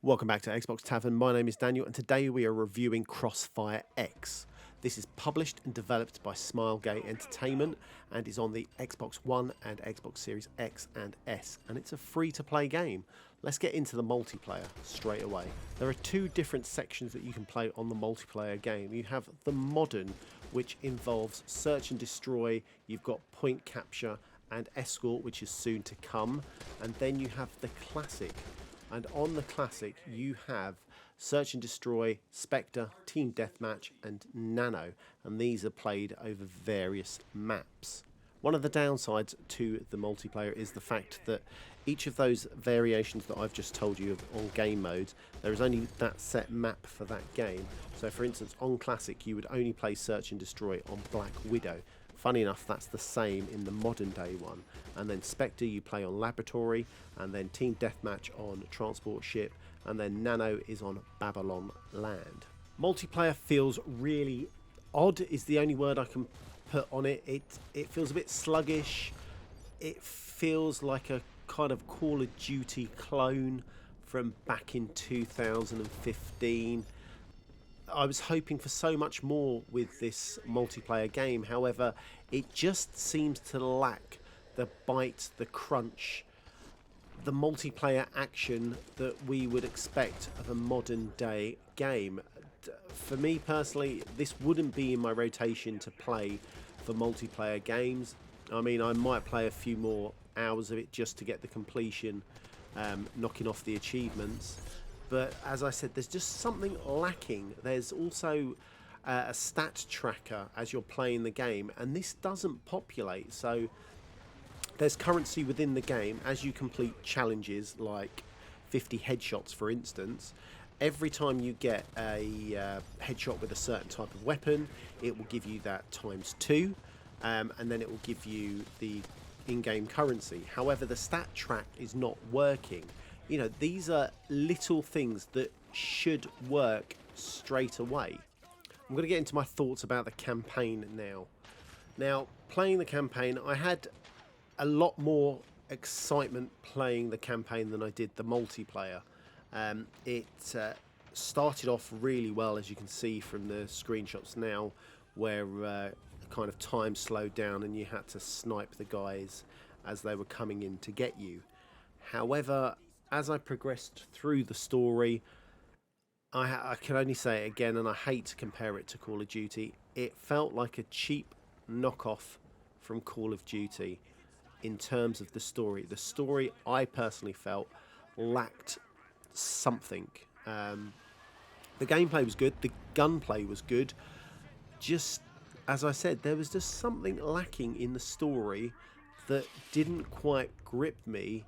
Welcome back to Xbox Tavern. My name is Daniel, and today we are reviewing CrossfireX. This is published and developed by Smilegate Entertainment and is on the Xbox One and Xbox Series X and S, and it's a free-to-play game. Let's get into the multiplayer straight away. There are two different sections that you can play on the multiplayer game. You have the modern, which involves search and destroy. You've got point capture and escort, which is soon to come, and then you have the classic. And on the classic, you have Search and Destroy, Spectre, Team Deathmatch, and Nano. And these are played over various maps. One of the downsides to the multiplayer is the fact that each of those variations that I've just told you of on game modes, there is only that set map for that game. So for instance, on Classic, you would only play Search and Destroy on Black Widow. Funny enough, that's the same in the modern day one. And then Spectre you play on Laboratory, and then Team Deathmatch on Transport Ship, and then Nano is on Babylon Land. Multiplayer feels really odd is the only word I can put on it. It feels a bit sluggish. It feels like a kind of Call of Duty clone from back in 2015. I was hoping for so much more with this multiplayer game. However, it just seems to lack the bite, the crunch, the multiplayer action that we would expect of a modern day game. For me personally, this wouldn't be in my rotation to play for multiplayer games. I mean, I might play a few more hours of it just to get the completion, knocking off the achievements. But as I said, there's just something lacking. There's also a stat tracker as you're playing the game, and this doesn't populate. So there's currency within the game as you complete challenges like 50 headshots, for instance. Every time you get a headshot with a certain type of weapon, it will give you that ×2, and then it will give you the in-game currency. However, the stat track is not working. You know, these are little things that should work straight away. I'm going to get into my thoughts about the campaign now. Now, playing the campaign, I had a lot more excitement playing the campaign than I did the multiplayer. It started off really well, as you can see from the screenshots now, where kind of time slowed down and you had to snipe the guys as they were coming in to get you. However, as I progressed through the story, I can only say it again, and I hate to compare it to Call of Duty, it felt like a cheap knockoff from Call of Duty in terms of the story. The story, I personally felt, lacked something. The gameplay was good, the gunplay was good. Just, as I said, there was just something lacking in the story that didn't quite grip me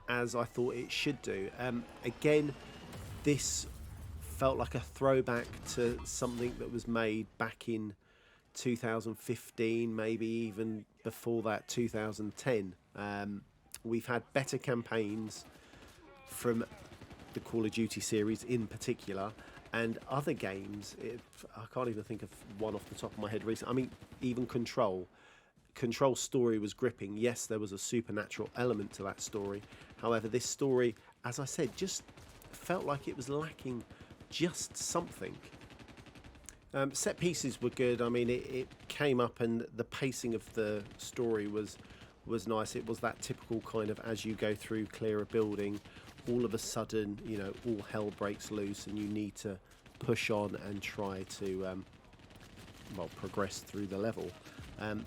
as I thought it should do. Again, this felt like a throwback to something that was made back in 2015, maybe even before that, 2010. We've had better campaigns from the Call of Duty series in particular, and other games. I can't even think of one off the top of my head recently. I mean, even Control's story was gripping. Yes, there was a supernatural element to that story. However, this story, as I said, just felt like it was lacking just something. Set pieces were good. I mean, it came up, and the pacing of the story was nice. It was that typical kind of, as you go through, clear a building, all of a sudden, you know, all hell breaks loose and you need to push on and try to progress through the level.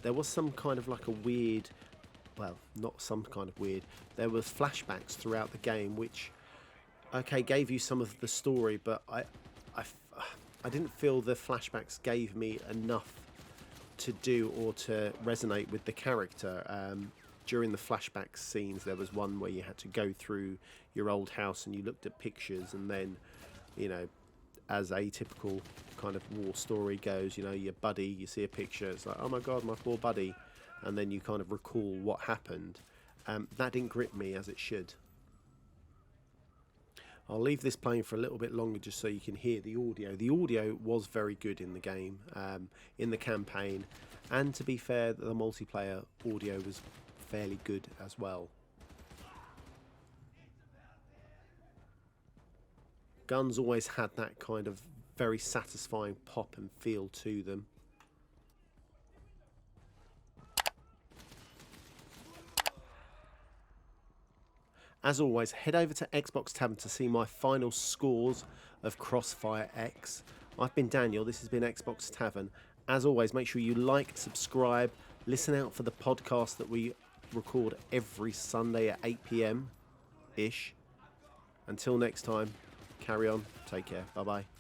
There was some kind of like a weird, well, not some kind of weird, there was flashbacks throughout the game which, okay, gave you some of the story, but I didn't feel the flashbacks gave me enough to do or to resonate with the character. During the flashback scenes, there was one where you had to go through your old house and you looked at pictures, and then, you know, as a typical kind of war story goes, you know, your buddy, you see a picture, it's like, oh my god, my poor buddy, and then you kind of recall what happened. That didn't grip me as it should. I'll leave this playing for a little bit longer just so you can hear the audio. The audio was very good in the game, in the campaign, and to be fair, the multiplayer audio was fairly good as well. Guns always had that kind of very satisfying pop and feel to them. As always, head over to Xbox Tavern to see my final scores of CrossfireX. I've been Daniel, this has been Xbox Tavern. As always, make sure you like, subscribe, listen out for the podcast that we record every Sunday at 8 PM-ish. Until next time, carry on, take care, bye-bye.